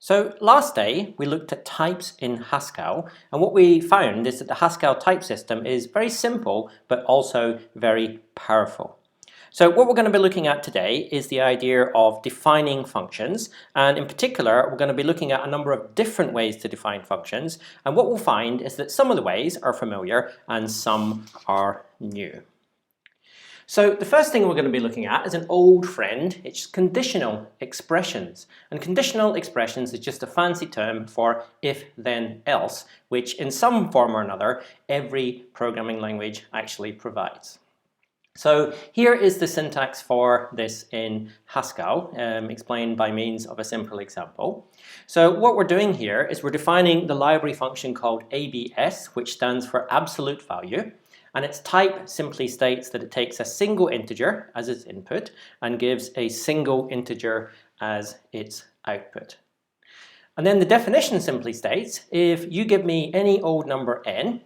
So last day we looked at types in Haskell, and what we found is that the Haskell type system is very simple but also very powerful. So what we're going to be looking at today is the idea of defining functions, and in particular we're going to be looking at a number of different ways to define functions, and what we'll find is that some of the ways are familiar and some are new. So the first thing we're going to be looking at is an old friend. It's conditional expressions. And conditional expressions is just a fancy term for if then else, which in some form or another every programming language actually provides. So here is the syntax for this in Haskell, explained by means of a simple example. So what we're doing here is we're defining the library function called ABS, which stands for absolute value. And its type simply states that it takes a single integer as its input and gives a single integer as its output. And then the definition simply states, if you give me any old number n,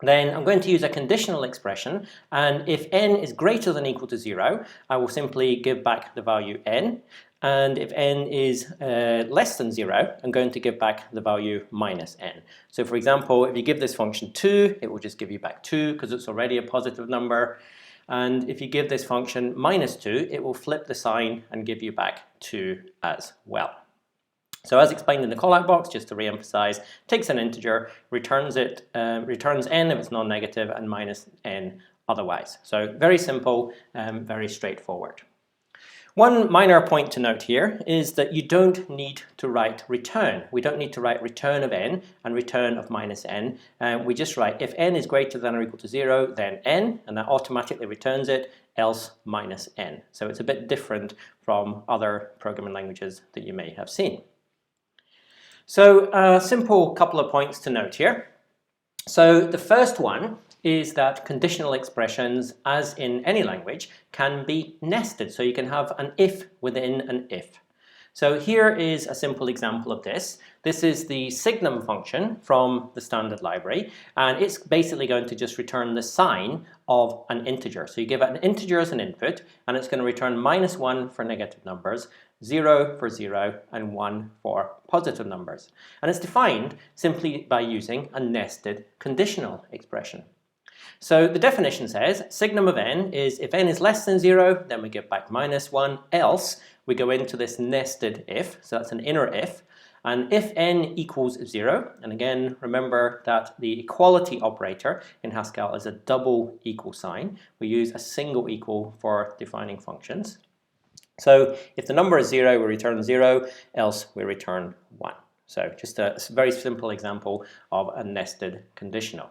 then I'm going to use a conditional expression, and if n is greater than or equal to 0, I will simply give back the value n. And if n is less than 0, I'm going to give back the value minus n. So for example, if you give this function 2, it will just give you back 2 because it's already a positive number. And if you give this function minus 2, it will flip the sign and give you back 2 as well. So as explained in the callout box, just to re-emphasize, takes an integer, returns n if it's non-negative, and minus n otherwise. So very simple, very straightforward. One minor point to note here is that you don't need to write return. We don't need to write return of n and return of minus n. We just write if n is greater than or equal to 0, then n, and that automatically returns it, else minus n. So it's a bit different from other programming languages that you may have seen. So a simple couple of points to note here. So the first one is that conditional expressions, as in any language, can be nested. So you can have an if within an if. So here is a simple example of this. This is the signum function from the standard library, and it's basically going to just return the sign of an integer. So you give it an integer as an input, and it's going to return -1 for negative numbers, 0 for 0, and 1 for positive numbers. And it's defined simply by using a nested conditional expression. So the definition says signum of n is if n is less than 0, then we give back -1, else we go into this nested if, so that's an inner if, and if n equals 0, and again remember that the equality operator in Haskell is a double equal sign. We use a single equal for defining functions. So if the number is 0, we return 0, else we return 1. So just a very simple example of a nested conditional.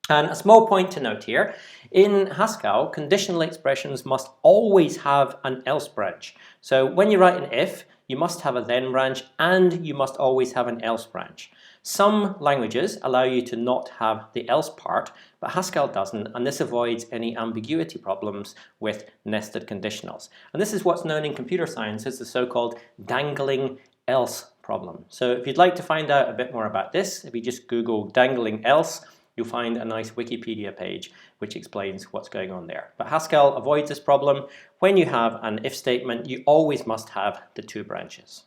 And a small point to note here, in Haskell, conditional expressions must always have an else branch. So when you write an if, you must have a then branch, and you must always have an else branch. Some languages allow you to not have the else part, but Haskell doesn't, and this avoids any ambiguity problems with nested conditionals. And this is what's known in computer science as the so-called dangling else problem. So if you'd like to find out a bit more about this, if you just Google dangling else, you'll find a nice Wikipedia page which explains what's going on there. But Haskell avoids this problem. When you have an if statement, you always must have the two branches.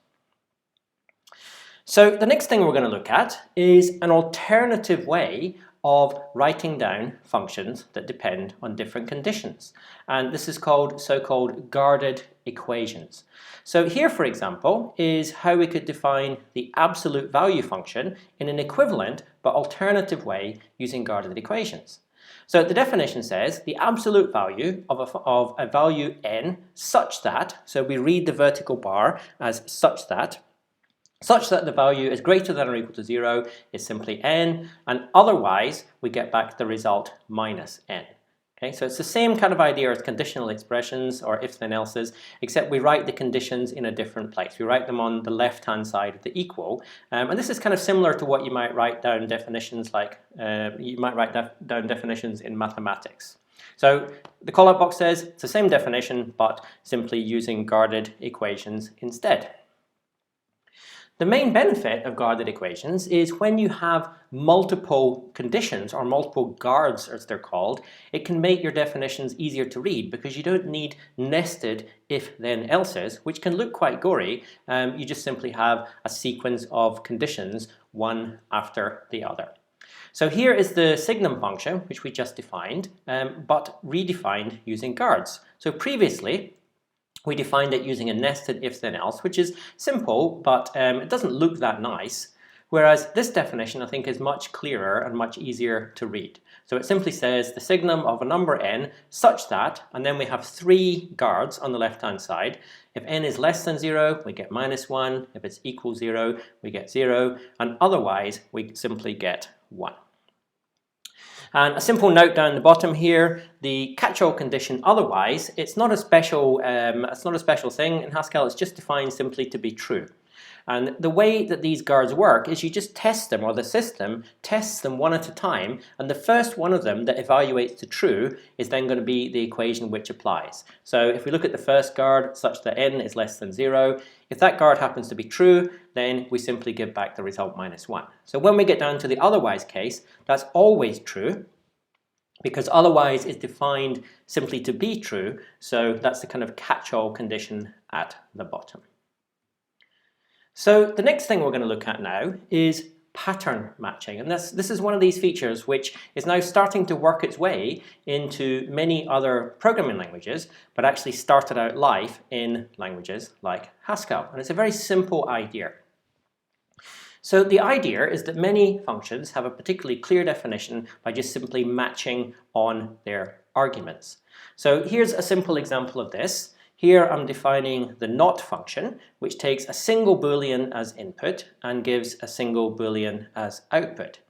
So the next thing we're going to look at is an alternative way of writing down functions that depend on different conditions. And this is called so-called guarded equations. So here, for example, is how we could define the absolute value function in an equivalent but alternative way using guarded equations. So the definition says the absolute value of a value n such that, so we read the vertical bar as such that the value is greater than or equal to 0 is simply n, and otherwise we get back the result minus n. Okay, so it's the same kind of idea as conditional expressions or if then else's, except we write the conditions in a different place. We write them on the left hand side of the equal, and this is kind of similar to what you might write down definitions like down definitions in mathematics. So the callout box says it's the same definition but simply using guarded equations instead. The main benefit of guarded equations is when you have multiple conditions or multiple guards as they're called, it can make your definitions easier to read because you don't need nested if-then-elses, which can look quite gory. You just simply have a sequence of conditions, one after the other. So here is the signum function, which we just defined, but redefined using guards. So previously, we defined it using a nested if-then-else, which is simple, but it doesn't look that nice. Whereas this definition, I think, is much clearer and much easier to read. So it simply says the signum of a number n such that, and then we have three guards on the left-hand side. If n is less than 0, we get -1. If it's equal 0, we get 0. And otherwise, we simply get 1. And a simple note down the bottom here, the catch-all condition otherwise, it's not a special thing in Haskell, it's just defined simply to be true. And the way that these guards work is you just test them, or the system tests them one at a time, and the first one of them that evaluates to true is then going to be the equation which applies. So if we look at the first guard such that n is less than 0, if that guard happens to be true, then we simply give back the result -1. So when we get down to the otherwise case, that's always true, because otherwise is defined simply to be true, so that's the kind of catch-all condition at the bottom. So the next thing we're going to look at now is pattern matching, and this is one of these features which is now starting to work its way into many other programming languages, but actually started out live in languages like Haskell, and it's a very simple idea. So the idea is that many functions have a particularly clear definition by just simply matching on their arguments. So here's a simple example of this. Here I'm defining the not function, which takes a single boolean as input and gives a single boolean as output.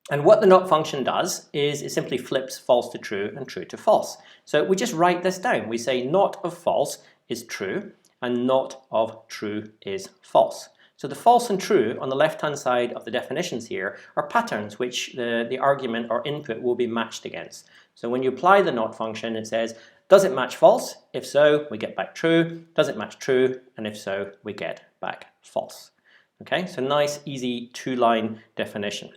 And what the not function does is it simply flips false to true and true to false. So we just write this down. We say not of false is true and not of true is false. So the false and true on the left-hand side of the definitions here are patterns which the argument or input will be matched against. So when you apply the not function, it says, does it match false? If so, we get back true. Does it match true? And if so, we get back false. Okay, so nice, easy two-line definition.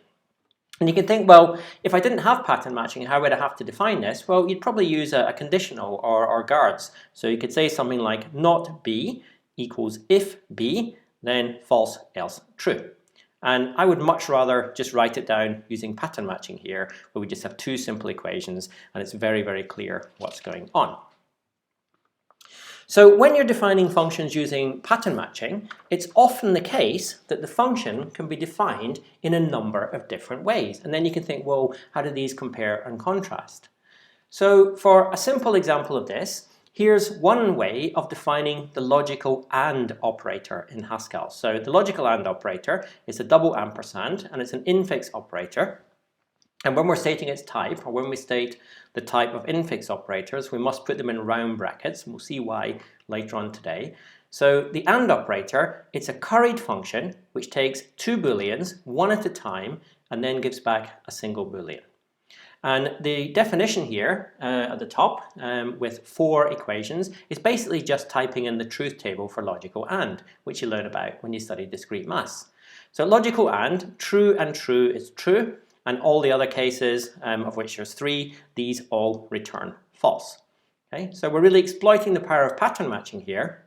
And you can think, well, if I didn't have pattern matching, how would I have to define this? Well, you'd probably use a conditional or guards. So you could say something like not B equals if B, then false, else true. And I would much rather just write it down using pattern matching here, where we just have two simple equations and it's very, very clear what's going on. So when you're defining functions using pattern matching, it's often the case that the function can be defined in a number of different ways. And then you can think, well, how do these compare and contrast? So for a simple example of this, here's one way of defining the logical AND operator in Haskell. So the logical AND operator is a double ampersand, and it's an infix operator. And when we're stating its type, or when we state the type of infix operators, we must put them in round brackets, and we'll see why later on today. So the AND operator, it's a curried function which takes two booleans, one at a time, and then gives back a single boolean. And the definition here at the top with 4 equations is basically just typing in the truth table for logical AND, which you learn about when you study discrete maths. So logical AND, true and true is true, and all the other cases, of which there's 3, these all return false. Okay? So we're really exploiting the power of pattern matching here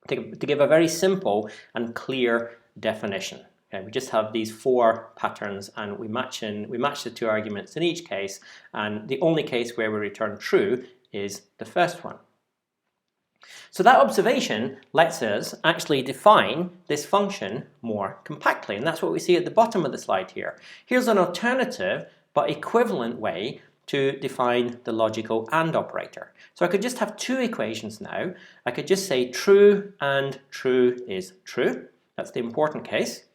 to give a very simple and clear definition. Okay, we just have these 4 patterns and we match the 2 arguments in each case, and the only case where we return true is the first one. So that observation lets us actually define this function more compactly, and that's what we see at the bottom of the slide here. Here's an alternative but equivalent way to define the logical AND operator. So I could just have 2 equations now. I could just say true and true is true. That's the important case.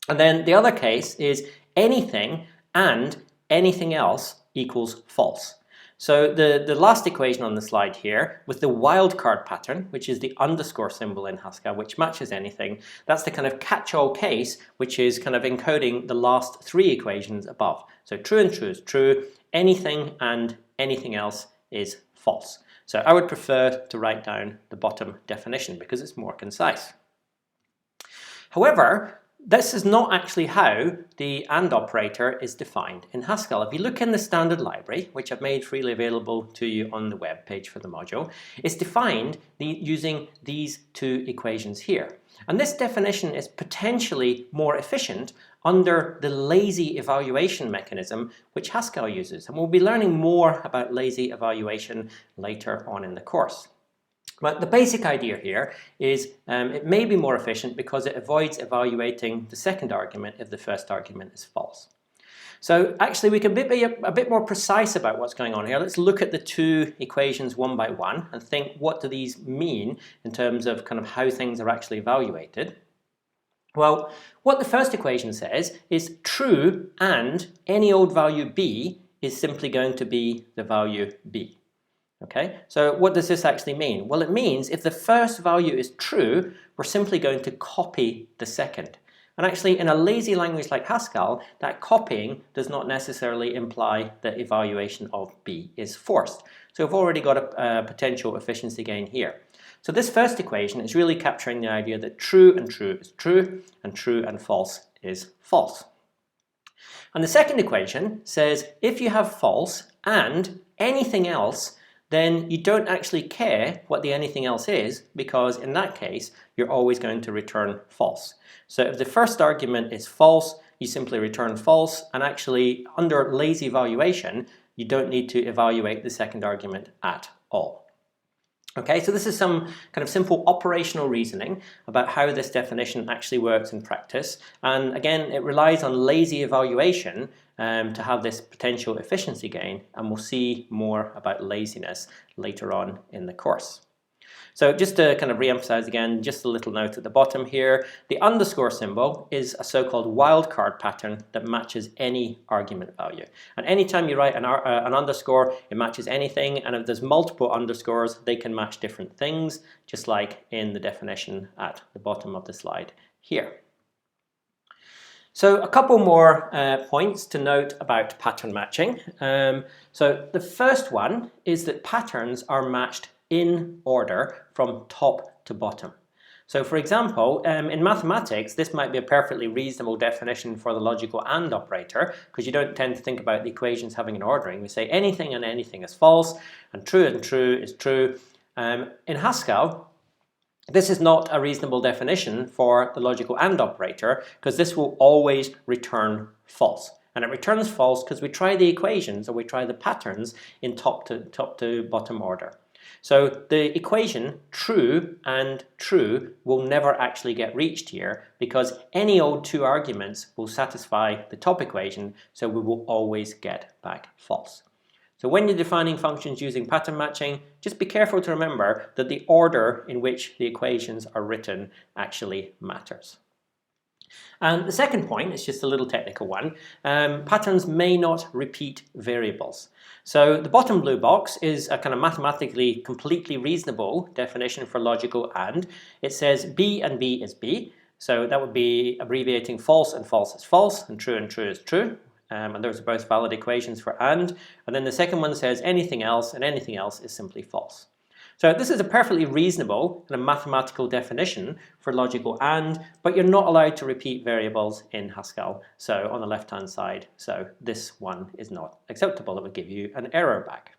And then the other case is anything and anything else equals false. So the last equation on the slide here with the wildcard pattern, which is the underscore symbol in Haskell, which matches anything, that's the kind of catch-all case, which is kind of encoding the last 3 equations above. So true and true is true, anything and anything else is false. So I would prefer to write down the bottom definition because it's more concise. However, this is not actually how the AND operator is defined in Haskell. If you look in the standard library, which I've made freely available to you on the web page for the module, it's defined using these two equations here. And this definition is potentially more efficient under the lazy evaluation mechanism which Haskell uses. And we'll be learning more about lazy evaluation later on in the course. But the basic idea here is it may be more efficient because it avoids evaluating the second argument if the first argument is false. So actually we can be a bit more precise about what's going on here. Let's look at the two equations one by one and think, what do these mean in terms of kind of how things are actually evaluated? Well, what the first equation says is true and any old value b is simply going to be the value b. Okay, so what does this actually mean? Well, it means if the first value is true, we're simply going to copy the second. And actually, in a lazy language like Haskell, that copying does not necessarily imply that evaluation of b is forced. So we've already got a potential efficiency gain here. So this first equation is really capturing the idea that true and true is true, and true and false is false. And the second equation says if you have false and anything else, then you don't actually care what the anything else is, because in that case, you're always going to return false. So if the first argument is false, you simply return false, and actually under lazy evaluation, you don't need to evaluate the second argument at all. Okay, so this is some kind of simple operational reasoning about how this definition actually works in practice. And again, it relies on lazy evaluation to have this potential efficiency gain, and we'll see more about laziness later on in the course. So just to kind of re-emphasize again, just a little note at the bottom here, the underscore symbol is a so-called wildcard pattern that matches any argument value. And anytime you write an underscore, it matches anything, and if there's multiple underscores, they can match different things, just like in the definition at the bottom of the slide here. So a couple more points to note about pattern matching. So the first one is that patterns are matched in order from top to bottom. So for example, in mathematics, this might be a perfectly reasonable definition for the logical AND operator, because you don't tend to think about the equations having an ordering. We say anything and anything is false, and true is true. In Haskell, this is not a reasonable definition for the logical AND operator, because this will always return false. And it returns false because we try the equations, or we try the patterns in top to bottom order. So the equation true and true will never actually get reached here, because any old two arguments will satisfy the top equation, so we will always get back false. So when you're defining functions using pattern matching, just be careful to remember that the order in which the equations are written actually matters. And the second point is just a little technical one. Patterns may not repeat variables. So the bottom blue box is a kind of mathematically completely reasonable definition for logical AND. It says B and B is B. So that would be abbreviating false and false is false, and true is true. And those are both valid equations for AND. And then the second one says anything else, and anything else is simply false. So this is a perfectly reasonable and a mathematical definition for logical AND, but you're not allowed to repeat variables in Haskell, so on the left-hand side. So this one is not acceptable. It would give you an error back.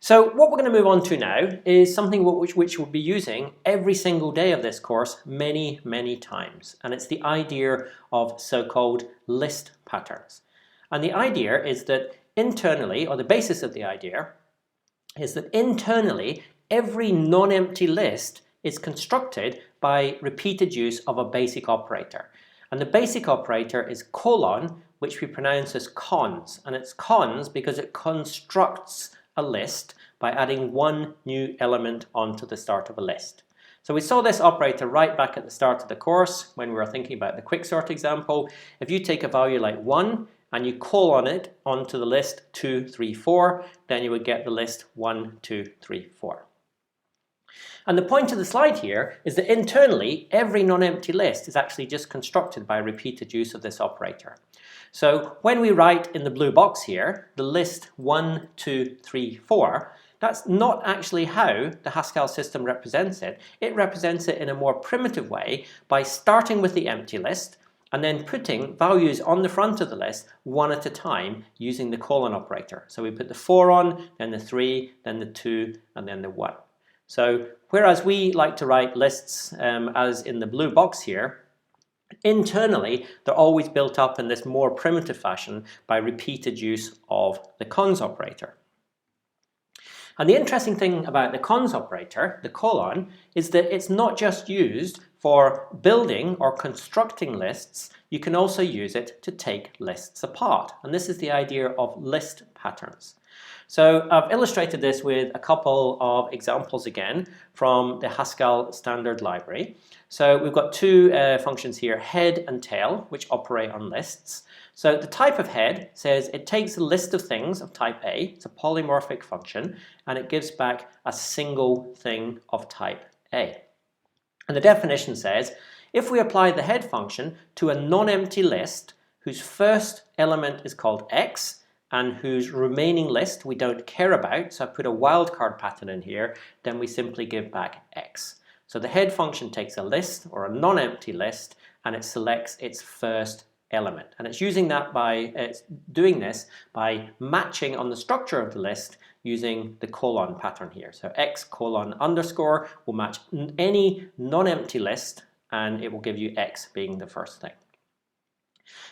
So what we're going to move on to now is something which we'll be using every single day of this course many, many times. And it's the idea of so-called list patterns. And the idea is that internally, or the basis of the idea, is that internally every non-empty list is constructed by repeated use of a basic operator. And the basic operator is colon, which we pronounce as cons. And it's cons because it constructs a list by adding one new element onto the start of a list. So we saw this operator right back at the start of the course when we were thinking about the quicksort example. If you take a value like 1 and you colon it onto the list 2, 3, 4, then you would get the list 1, 2, 3, 4. And the point of the slide here is that internally every non-empty list is actually just constructed by repeated use of this operator. So when we write in the blue box here the list 1, 2, 3, 4, That's not actually how the Haskell system represents it. It represents it in a more primitive way by starting with the empty list and then putting values on the front of the list one at a time using the colon operator. So we put the 4 on, then the 3, then the 2, and then the 1. So whereas we like to write lists as in the blue box here, internally they're always built up in this more primitive fashion by repeated use of the cons operator. And the interesting thing about the cons operator, the colon, is that it's not just used for building or constructing lists, you can also use it to take lists apart. And this is the idea of list patterns. So I've illustrated this with a couple of examples again from the Haskell standard library. So we've got two functions here, head and tail, which operate on lists. So the type of head says it takes a list of things of type A, it's a polymorphic function, and it gives back a single thing of type A. And the definition says, if we apply the head function to a non-empty list whose first element is called X and whose remaining list we don't care about, so I put a wildcard pattern in here, then we simply give back X. So the head function takes a list or a non-empty list and it selects its first element, and it's using that it's doing this by matching on the structure of the list using the colon pattern here. So X colon underscore will match any non-empty list and it will give you X being the first thing.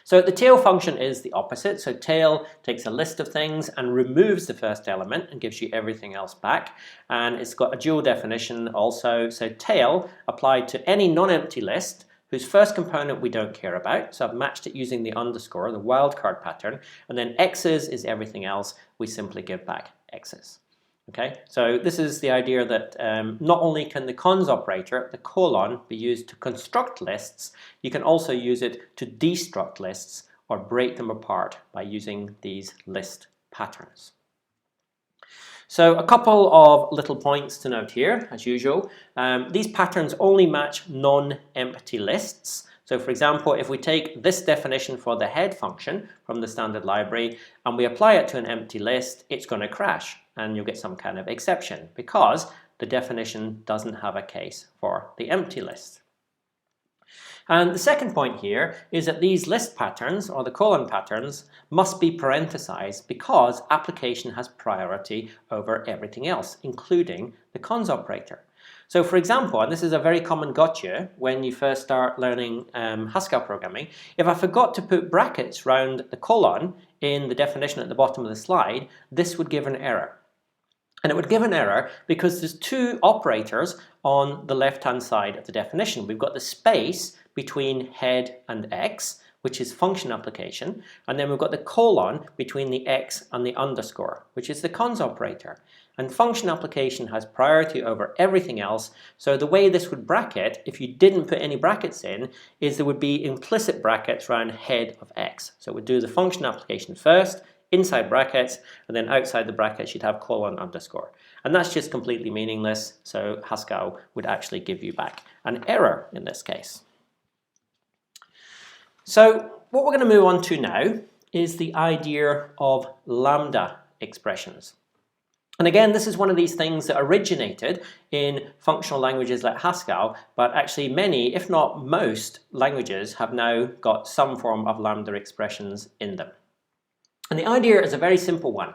So the tail function is the opposite. So tail takes a list of things and removes the first element and gives you everything else back. And it's got a dual definition also. So tail applied to any non-empty list whose first component we don't care about. So I've matched it using the underscore, the wildcard pattern. And then X's is everything else. We simply give back X's. Okay, so this is the idea that not only can the cons operator, the colon, be used to construct lists, you can also use it to destruct lists or break them apart by using these list patterns. So a couple of little points to note here, as usual. These patterns only match non-empty lists. So for example, if we take this definition for the head function from the standard library and we apply it to an empty list, it's going to crash and you'll get some kind of exception because the definition doesn't have a case for the empty list. And the second point here is that these list patterns, or the colon patterns, must be parenthesized because application has priority over everything else, including the cons operator. So for example, and this is a very common gotcha when you first start learning Haskell programming, if I forgot to put brackets around the colon in the definition at the bottom of the slide, this would give an error. And it would give an error because there's two operators on the left-hand side of the definition. We've got the space between head and X, which is function application, and then we've got the colon between the X and the underscore, which is the cons operator. And function application has priority over everything else, so the way this would bracket, if you didn't put any brackets in, is there would be implicit brackets around head of X. So it would do the function application first, inside brackets, and then outside the brackets you'd have colon underscore. And that's just completely meaningless, so Haskell would actually give you back an error in this case. So what we're going to move on to now is the idea of lambda expressions. And again, this is one of these things that originated in functional languages like Haskell, but actually many, if not most, languages have now got some form of lambda expressions in them. And the idea is a very simple one.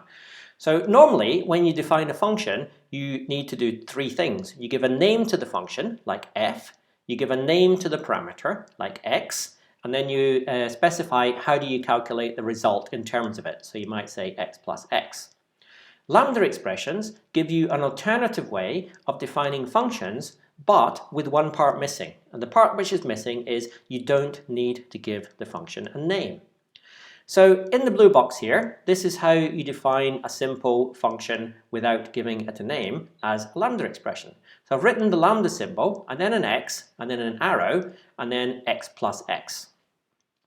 So normally, when you define a function, you need to do three things. You give a name to the function, like f, you give a name to the parameter, like x, and then you specify how do you calculate the result in terms of it. So you might say x plus x. Lambda expressions give you an alternative way of defining functions, but with one part missing. And the part which is missing is you don't need to give the function a name. So in the blue box here, this is how you define a simple function without giving it a name as a lambda expression. So I've written the lambda symbol, and then an x, and then an arrow, and then x plus x.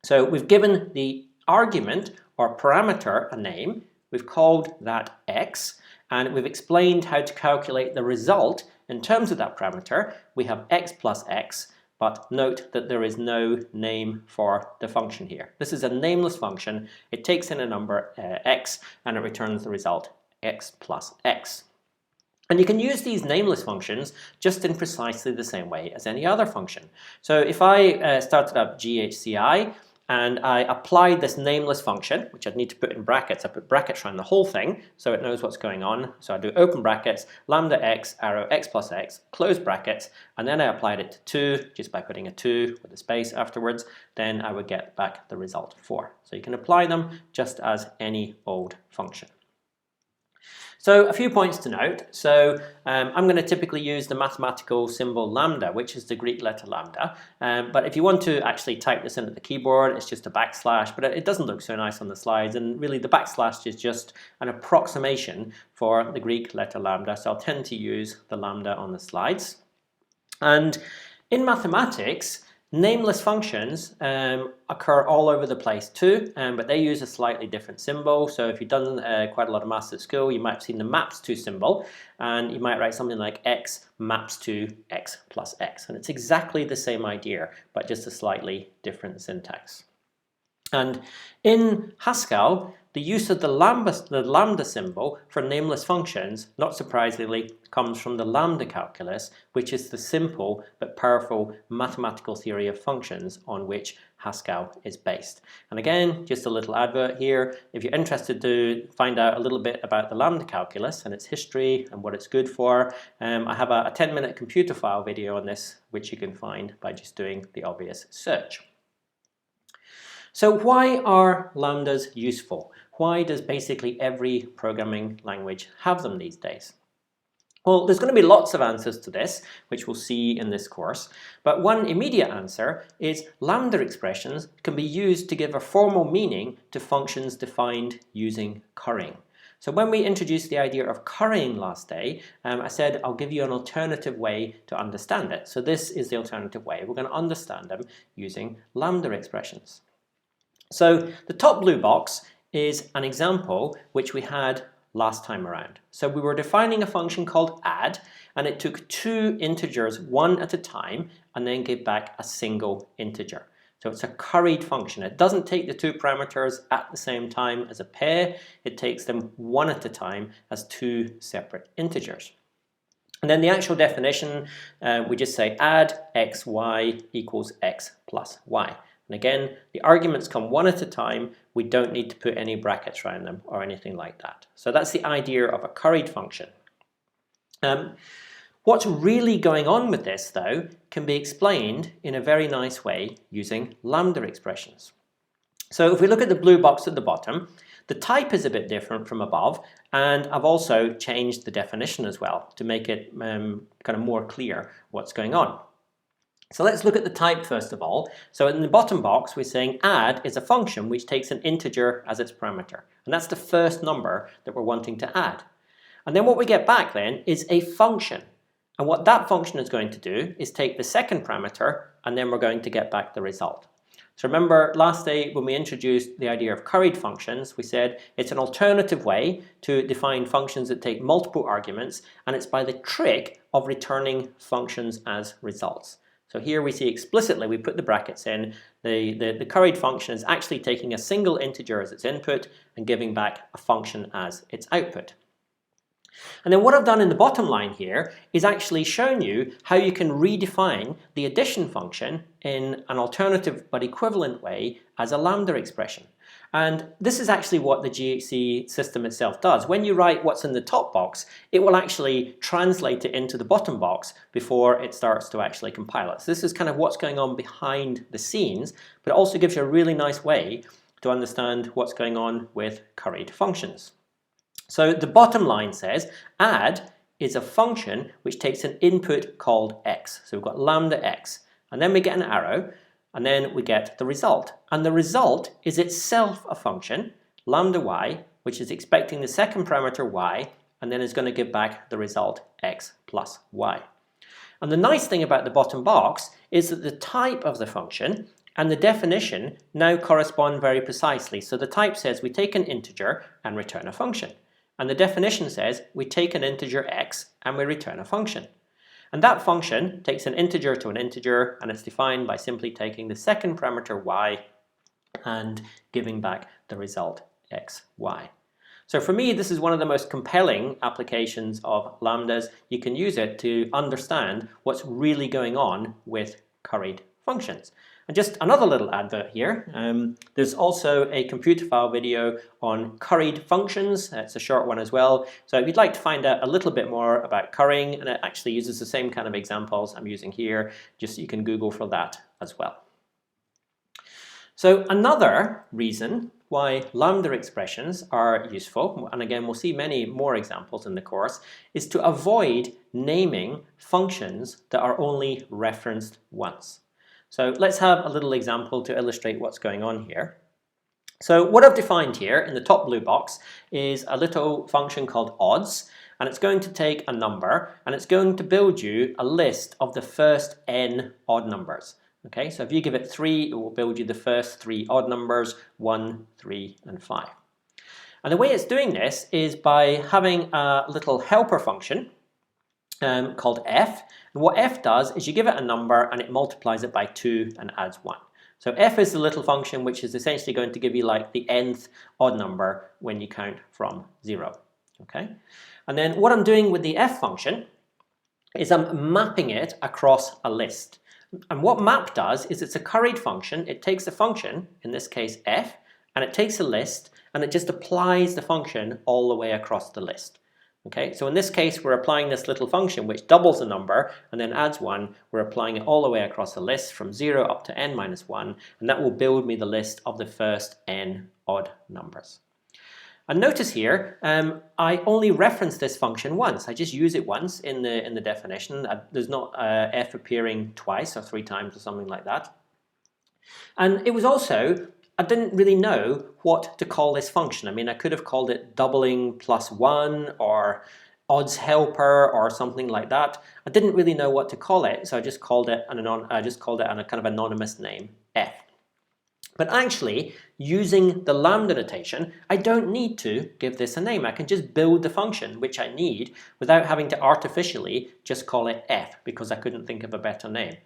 So we've given the argument or parameter a name, we've called that x, and we've explained how to calculate the result in terms of that parameter. We have x plus x, but note that there is no name for the function here. This is a nameless function. It takes in a number x and it returns the result x plus x. And you can use these nameless functions just in precisely the same way as any other function. So if I started up GHCI and I applied this nameless function, which I'd need to put in brackets, I put brackets around the whole thing so it knows what's going on. So I do open brackets, lambda x, arrow x plus x, close brackets, and then I applied it to 2 just by putting a 2 with a space afterwards, then I would get back the result 4. So you can apply them just as any old function. So a few points to note. So I'm going to typically use the mathematical symbol lambda, which is the Greek letter lambda. But if you want to actually type this into the keyboard, it's just a backslash, but it doesn't look so nice on the slides. And really the backslash is just an approximation for the Greek letter lambda. So I'll tend to use the lambda on the slides. And in mathematics, nameless functions occur all over the place too, but they use a slightly different symbol. So if you've done quite a lot of maths at school, you might have seen the maps to symbol, and you might write something like x maps to x plus x. And it's exactly the same idea, but just a slightly different syntax. And in Haskell, the use of the lambda symbol for nameless functions, not surprisingly, comes from the lambda calculus, which is the simple but powerful mathematical theory of functions on which Haskell is based. And again, just a little advert here. If you're interested to find out a little bit about the lambda calculus and its history and what it's good for, I have a 10-minute computer file video on this, which you can find by just doing the obvious search. So why are lambdas useful? Why does basically every programming language have them these days? Well, there's going to be lots of answers to this, which we'll see in this course. But one immediate answer is lambda expressions can be used to give a formal meaning to functions defined using currying. So when we introduced the idea of currying last day, I said I'll give you an alternative way to understand it. So this is the alternative way. We're going to understand them using lambda expressions. So the top blue box is an example which we had last time around. So we were defining a function called add, and it took 2 integers one at a time and then gave back a single integer. So it's a curried function. It doesn't take the 2 parameters at the same time as a pair. It takes them one at a time as 2 separate integers. And then the actual definition, we just say add xy equals x plus y. And again, the arguments come one at a time. We don't need to put any brackets around them or anything like that. So that's the idea of a curried function. What's really going on with this, though, can be explained in a very nice way using lambda expressions. So if we look at the blue box at the bottom, the type is a bit different from above, and I've also changed the definition as well to make it kind of more clear what's going on. So let's look at the type first of all. So in the bottom box, we're saying add is a function which takes an integer as its parameter. And that's the first number that we're wanting to add. And then what we get back then is a function. And what that function is going to do is take the second parameter, and then we're going to get back the result. So remember last day when we introduced the idea of curried functions, we said it's an alternative way to define functions that take multiple arguments, and it's by the trick of returning functions as results. So here we see explicitly, we put the brackets in, the curried function is actually taking a single integer as its input and giving back a function as its output. And then what I've done in the bottom line here is actually shown you how you can redefine the addition function in an alternative but equivalent way as a lambda expression. And this is actually what the GHC system itself does. When you write what's in the top box, it will actually translate it into the bottom box before it starts to actually compile it. So this is kind of what's going on behind the scenes, but it also gives you a really nice way to understand what's going on with curried functions. So the bottom line says add is a function which takes an input called x. So we've got lambda x, and then we get an arrow, and then we get the result. And the result is itself a function, lambda y, which is expecting the second parameter y, and then is going to give back the result x plus y. And the nice thing about the bottom box is that the type of the function and the definition now correspond very precisely. So the type says we take an integer and return a function. And the definition says we take an integer x and we return a function. And that function takes an integer to an integer, and it's defined by simply taking the second parameter y and giving back the result x, y. So for me, this is one of the most compelling applications of lambdas. You can use it to understand what's really going on with curried functions. And just another little advert here. There's also a computer file video on curried functions. It's a short one as well. So if you'd like to find out a little bit more about currying, and it actually uses the same kind of examples I'm using here, just you can Google for that as well. So another reason why lambda expressions are useful, and again we'll see many more examples in the course, is to avoid naming functions that are only referenced once. So let's have a little example to illustrate what's going on here. So what I've defined here in the top blue box is a little function called odds, and it's going to take a number and it's going to build you a list of the first n odd numbers. Okay, so if you give it 3, it will build you the first 3 odd numbers, 1, 3, and 5. And the way it's doing this is by having a little helper function called f. And what f does is you give it a number and it multiplies it by 2 and adds 1. So f is the little function which is essentially going to give you like the nth odd number when you count from 0. Okay, and then what I'm doing with the f function is I'm mapping it across a list. And what map does is it's a curried function. It takes a function, in this case f, and it takes a list and it just applies the function all the way across the list. Okay, so in this case we're applying this little function which doubles the number and then adds 1. We're applying it all the way across the list from 0 up to n minus 1, and that will build me the list of the first n odd numbers. And notice here, I only reference this function once. I just use it once in the definition. There's not f appearing twice or 3 times or something like that. And it was also, I didn't really know what to call this function. I mean, I could have called it doubling plus 1 or odds helper or something like that. I didn't really know what to call it, so I just called it a kind of anonymous name, f. But actually, using the lambda notation, I don't need to give this a name. I can just build the function which I need without having to artificially just call it f, because I couldn't think of a better name.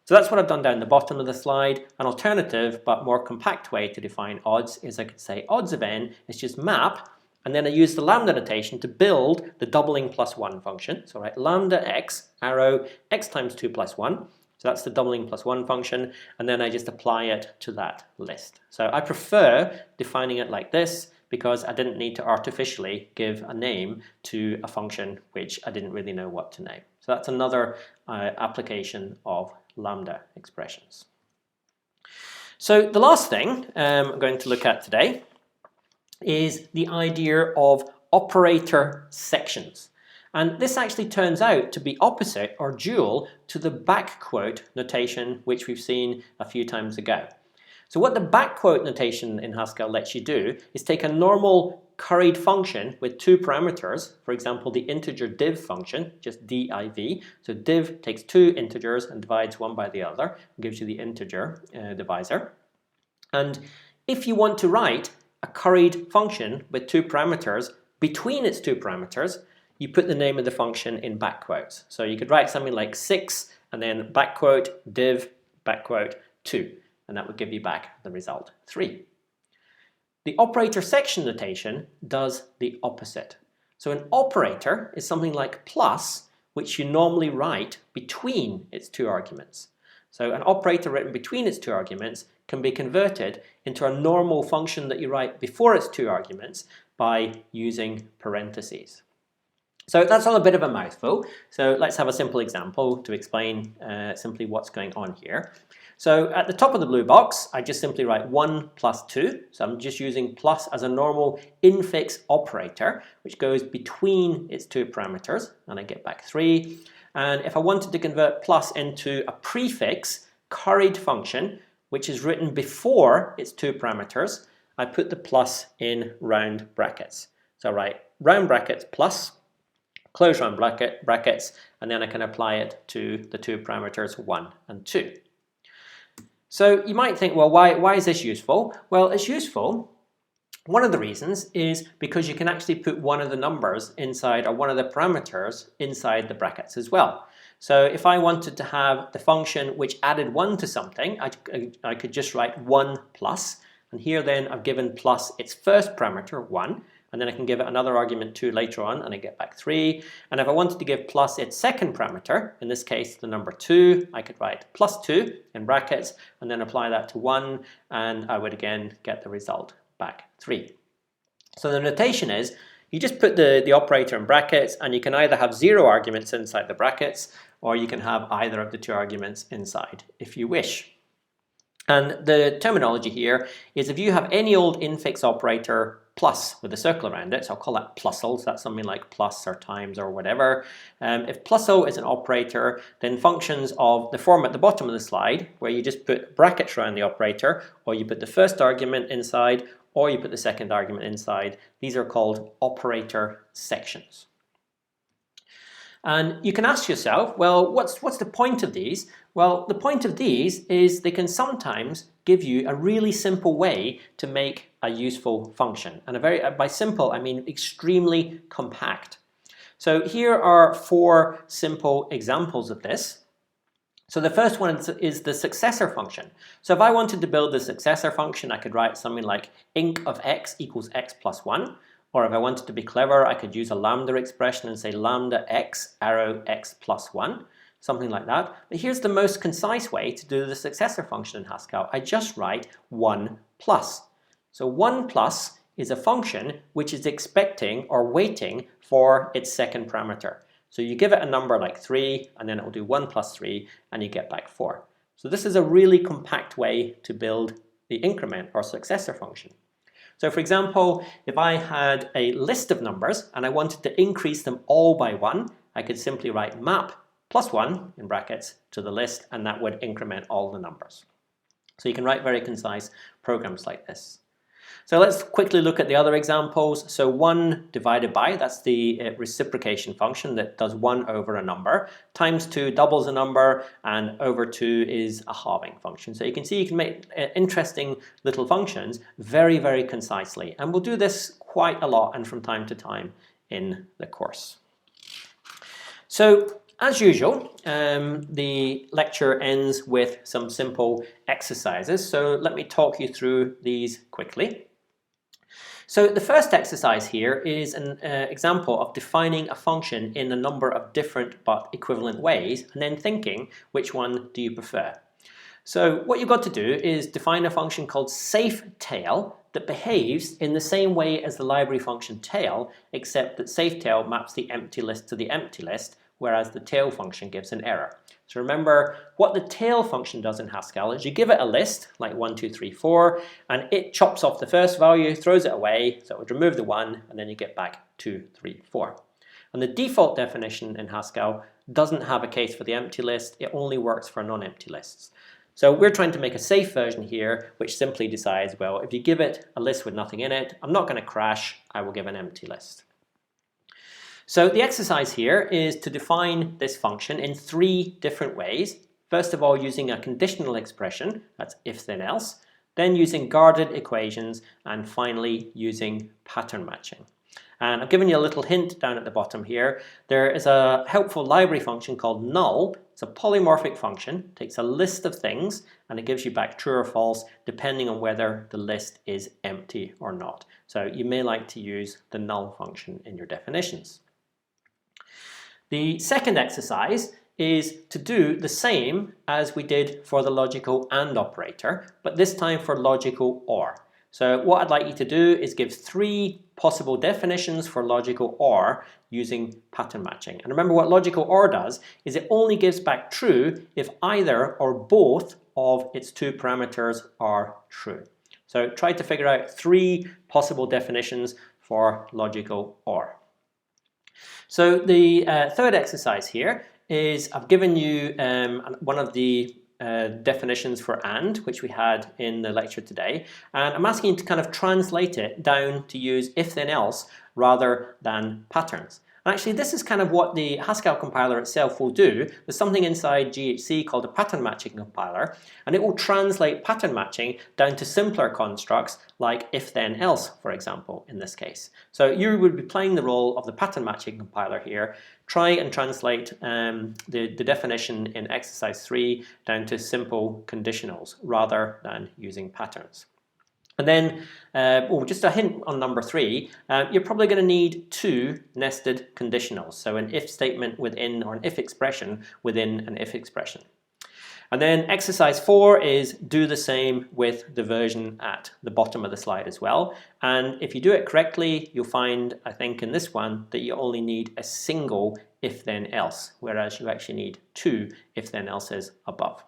So that's what I've done down the bottom of the slide. An alternative but more compact way to define odds is I could say odds of n is just map, and then I use the lambda notation to build the doubling plus 1 function. So write lambda x, arrow, x times 2 plus 1. So that's the doubling plus 1 function, and then I just apply it to that list. So I prefer defining it like this because I didn't need to artificially give a name to a function which I didn't really know what to name. So that's another application of lambda expressions. So the last thing I'm going to look at today is the idea of operator sections. And this actually turns out to be opposite or dual to the back quote notation which we've seen a few times ago. So what the back quote notation in Haskell lets you do is take a normal curried function with 2 parameters, for example the integer div function, just div. So div takes 2 integers and divides one by the other, and gives you the integer divisor. And if you want to write a curried function with 2 parameters, between its 2 parameters, you put the name of the function in back quotes. So you could write something like 6 and then back quote div back quote 2, and that would give you back the result 3. The operator section notation does the opposite. So an operator is something like plus, which you normally write between its 2 arguments. So an operator written between its 2 arguments can be converted into a normal function that you write before its 2 arguments by using parentheses. So that's all a bit of a mouthful. So let's have a simple example to explain simply what's going on here. So at the top of the blue box, I just simply write 1 plus 2. So I'm just using plus as a normal infix operator, which goes between its 2 parameters, and I get back 3. And if I wanted to convert plus into a prefix curried function, which is written before its 2 parameters, I put the plus in round brackets. So I write round brackets plus, close round brackets, and then I can apply it to the 2 parameters 1 and 2. So you might think, well, why is this useful? Well, it's useful. One of the reasons is because you can actually put one of the numbers inside, or one of the parameters inside the brackets as well. So if I wanted to have the function which added 1 to something, I could just write 1 plus, and here then I've given plus its first parameter 1, and then I can give it another argument 2 later on, and I get back 3. And if I wanted to give plus its second parameter, in this case the number 2, I could write plus 2 in brackets, and then apply that to 1, and I would again get the result back 3. So the notation is, you just put the operator in brackets, and you can either have 0 arguments inside the brackets, or you can have either of the 2 arguments inside if you wish. And the terminology here is if you have any old infix operator plus with a circle around it, so I'll call that plusle, so that's something like plus or times or whatever. If plusle is an operator, then functions of the form at the bottom of the slide, where you just put brackets around the operator, or you put the first argument inside, or you put the second argument inside, these are called operator sections. And you can ask yourself, well, what's the point of these? Well, the point of these is they can sometimes give you a really simple way to make a useful function. And by simple, I mean extremely compact. So here are 4 simple examples of this. So the first one is the successor function. So if I wanted to build the successor function, I could write something like inc of x equals x plus 1. Or if I wanted to be clever, I could use a lambda expression and say lambda x arrow x plus 1, something like that. But here's the most concise way to do the successor function in Haskell. I just write 1 plus. So 1 plus is a function which is expecting or waiting for its second parameter. So you give it a number like 3, and then it will do 1 plus 3, and you get back 4. So this is a really compact way to build the increment or successor function. So for example, if I had a list of numbers and I wanted to increase them all by 1, I could simply write map plus 1 in brackets to the list, and that would increment all the numbers. So you can write very concise programs like this. So let's quickly look at the other examples. So 1 divided by, that's the reciprocation function that does 1 over a number, times 2 doubles a number, and over 2 is a halving function. So you can see you can make interesting little functions very, very concisely. And we'll do this quite a lot and from time to time in the course. So as usual, the lecture ends with some simple exercises. So let me talk you through these quickly. So the first exercise here is an example of defining a function in a number of different but equivalent ways, and then thinking which one do you prefer. So what you've got to do is define a function called safeTail that behaves in the same way as the library function tail, except that safeTail maps the empty list to the empty list, whereas the tail function gives an error. So remember, what the tail function does in Haskell is you give it a list, like 1, 2, 3, 4, and it chops off the first value, throws it away, so it would remove the 1, and then you get back 2, 3, 4. And the default definition in Haskell doesn't have a case for the empty list, it only works for non-empty lists. So we're trying to make a safe version here, which simply decides, well, if you give it a list with nothing in it, I'm not going to crash, I will give an empty list. So the exercise here is to define this function in 3 different ways. First of all, using a conditional expression, that's if then else, then using guarded equations, and finally using pattern matching. And I've given you a little hint down at the bottom here. There is a helpful library function called null. It's a polymorphic function, takes a list of things, and it gives you back true or false depending on whether the list is empty or not. So you may like to use the null function in your definitions. The second exercise is to do the same as we did for the logical AND operator, but this time for logical OR. So what I'd like you to do is give 3 possible definitions for logical OR using pattern matching. And remember, what logical OR does is it only gives back true if either or both of its 2 parameters are true. So try to figure out 3 possible definitions for logical OR. So the third exercise here is I've given you one of the definitions for AND, which we had in the lecture today, and I'm asking you to kind of translate it down to use if then else rather than patterns. And actually this is kind of what the Haskell compiler itself will do. There's something inside GHC called a pattern matching compiler, and it will translate pattern matching down to simpler constructs like if then else, for example, in this case. So you would be playing the role of the pattern matching compiler here. Try and translate the definition in exercise 3 down to simple conditionals rather than using patterns. And then, just a hint on number 3, you're probably going to need 2 nested conditionals. So an if statement within, or an if expression within an if expression. And then exercise 4 is do the same with the version at the bottom of the slide as well. And if you do it correctly, you'll find, I think in this one, that you only need a single if then else, whereas you actually need 2 if then else's above.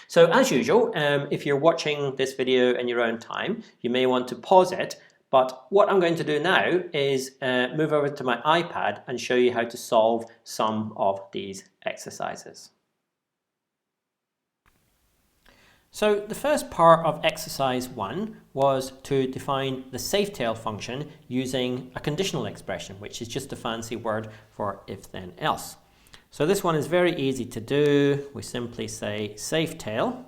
So as usual, if you're watching this video in your own time, you may want to pause it. But what I'm going to do now is move over to my iPad and show you how to solve some of these exercises. So the first part of exercise 1 was to define the safetail function using a conditional expression, which is just a fancy word for if then else. So this one is very easy to do. We simply say safetail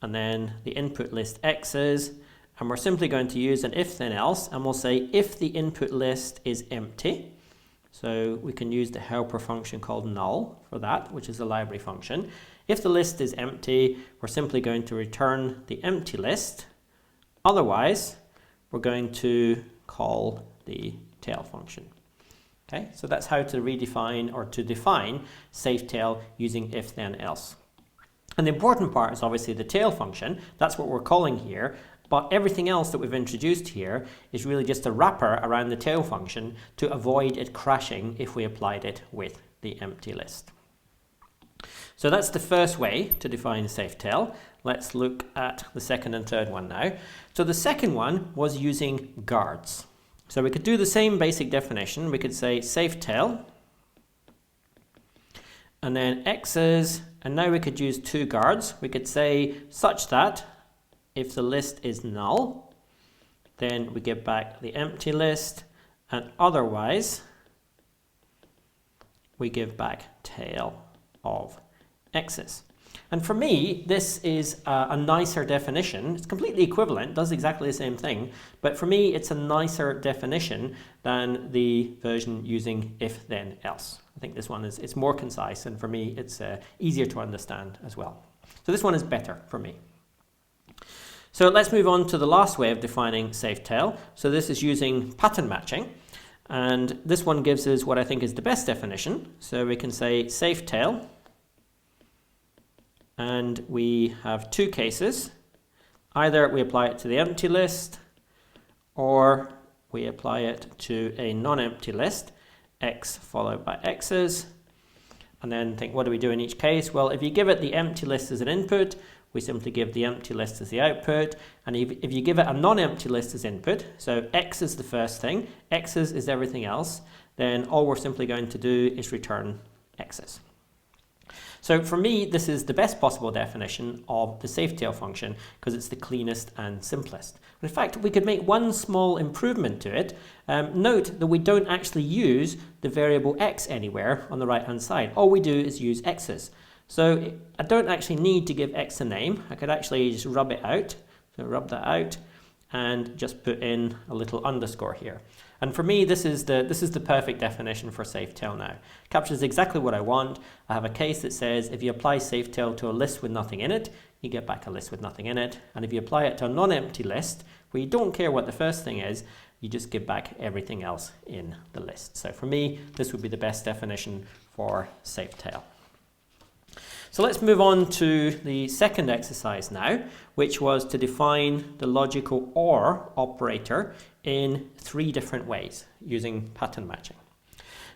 and then the input list x's, and we're simply going to use an if then else, and we'll say if the input list is empty. So we can use the helper function called null for that, which is a library function. If the list is empty, we're simply going to return the empty list. Otherwise, we're going to call the tail function. Okay, so that's how to redefine or to define safetail using if then else. And the important part is obviously the tail function. That's what we're calling here. But everything else that we've introduced here is really just a wrapper around the tail function to avoid it crashing if we applied it with the empty list. So that's the first way to define safetail. Let's look at the second and third one now. So the second one was using guards. So we could do the same basic definition. We could say safetail and then x's, and now we could use 2 guards. We could say such that if the list is null, then we give back the empty list, and otherwise we give back tail of x's. And for me, this is a nicer definition. It's completely equivalent, does exactly the same thing, but for me it's a nicer definition than the version using if then else. I think this one it's more concise, and for me it's easier to understand as well. So this one is better for me. So let's move on to the last way of defining safetail. So this is using pattern matching, and this one gives us what I think is the best definition. So we can say safetail, and we have 2 cases. Either we apply it to the empty list, or we apply it to a non-empty list, x followed by x's, and then think, what do we do in each case? Well, if you give it the empty list as an input, we simply give the empty list as the output, and if you give it a non-empty list as input, so x is the first thing, x's is everything else, then all we're simply going to do is return x's. So for me, this is the best possible definition of the safetail function because it's the cleanest and simplest. In fact, we could make one small improvement to it. Note that we don't actually use the variable x anywhere on the right-hand side. All we do is use x's. So I don't actually need to give x a name. I could actually just rub it out. So rub that out and just put in a little underscore here. And for me, this is the perfect definition for safetail now. It captures exactly what I want. I have a case that says if you apply safetail to a list with nothing in it, you get back a list with nothing in it. And if you apply it to a non-empty list, where you don't care what the first thing is, you just give back everything else in the list. So for me, this would be the best definition for safetail. So let's move on to the second exercise now, which was to define the logical OR operator in 3 different ways using pattern matching.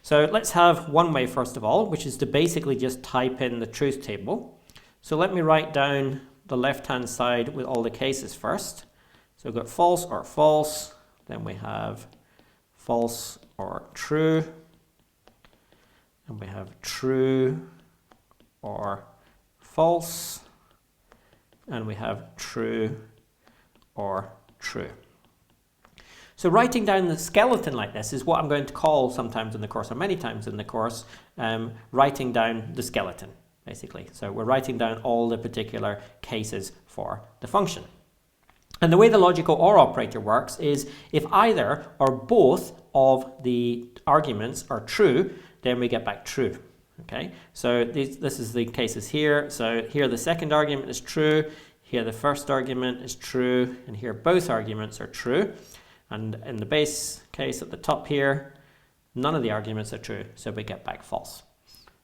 So let's have one way first of all, which is to basically just type in the truth table. So let me write down the left-hand side with all the cases first. So we've got false or false, then we have false or true, and we have true or false, and we have true or true. So writing down the skeleton like this is what I'm going to call sometimes in the course, or many times in the course, writing down the skeleton, basically. So we're writing down all the particular cases for the function. And the way the logical OR operator works is if either or both of the arguments are true, then we get back true. Okay, so this is the cases here. So here the second argument is true, here the first argument is true, and here both arguments are true. And in the base case at the top here, none of the arguments are true, so we get back false.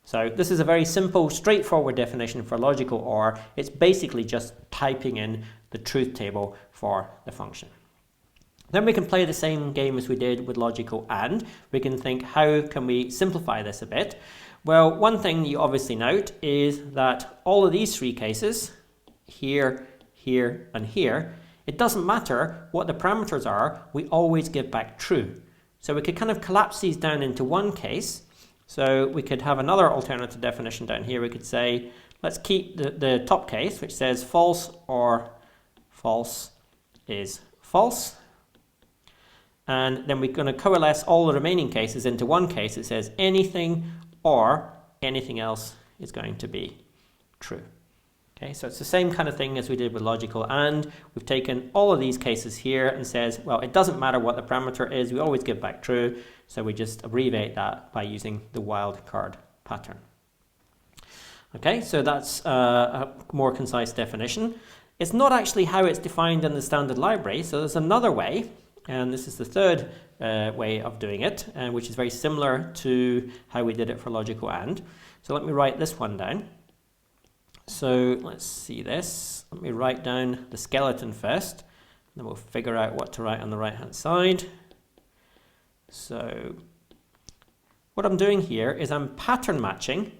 So this is a very simple, straightforward definition for logical OR. It's basically just typing in the truth table for the function. Then we can play the same game as we did with logical AND. We can think, how can we simplify this a bit? Well, one thing you obviously note is that all of these three cases, here, here, and here, it doesn't matter what the parameters are, we always give back true. So we could kind of collapse these down into one case. So we could have another alternative definition down here. We could say, let's keep the top case, which says false or false is false. And then we're going to coalesce all the remaining cases into one case that says anything or anything else is going to be true. Okay, so it's the same kind of thing as we did with logical AND. We've taken all of these cases here and says, well, it doesn't matter what the parameter is, we always give back true. So we just abbreviate that by using the wildcard pattern. Okay, so that's a more concise definition. It's not actually how it's defined in the standard library. So there's another way, and this is the third way of doing it, which is very similar to how we did it for logical AND. So let me write this one down. So let's see this. Let me write down the skeleton first, then we'll figure out what to write on the right hand side. So what I'm doing here is I'm pattern matching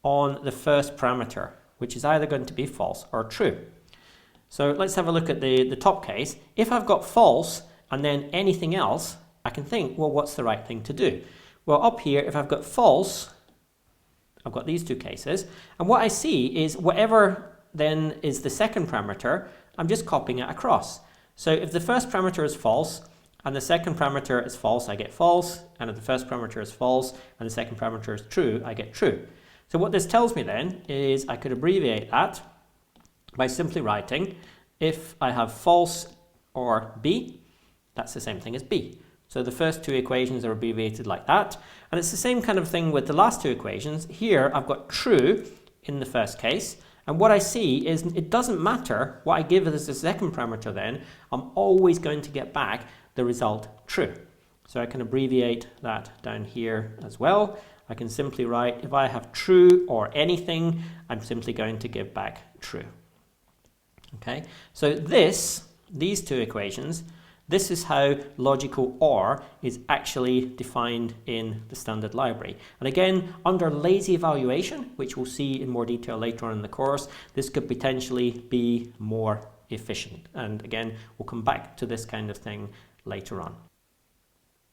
on the first parameter, which is either going to be false or true. So let's have a look at the top case. If I've got false and then anything else, I can think, well, what's the right thing to do? Well, up here, if I've got false, I've got these two cases, and what I see is whatever then is the second parameter, I'm just copying it across. So if the first parameter is false and the second parameter is false, I get false, and if the first parameter is false and the second parameter is true, I get true. So what this tells me then is I could abbreviate that by simply writing, if I have false or B, that's the same thing as B. So the first two equations are abbreviated like that. And it's the same kind of thing with the last two equations. Here I've got true in the first case. And what I see is it doesn't matter what I give as the second parameter then. I'm always going to get back the result true. So I can abbreviate that down here as well. I can simply write, if I have true or anything, I'm simply going to give back true. Okay, so these two equations, this is how logical OR is actually defined in the standard library. And again, under lazy evaluation, which we'll see in more detail later on in the course, this could potentially be more efficient. And again, we'll come back to this kind of thing later on.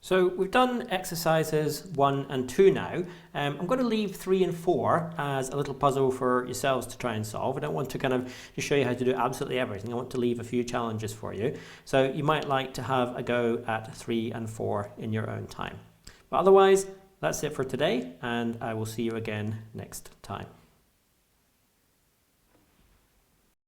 So we've done exercises 1 and 2 now. I'm going to leave 3 and 4 as a little puzzle for yourselves to try and solve. I don't want to kind of just show you how to do absolutely everything. I want to leave a few challenges for you. So you might like to have a go at 3 and 4 in your own time. But otherwise, that's it for today, and I will see you again next time.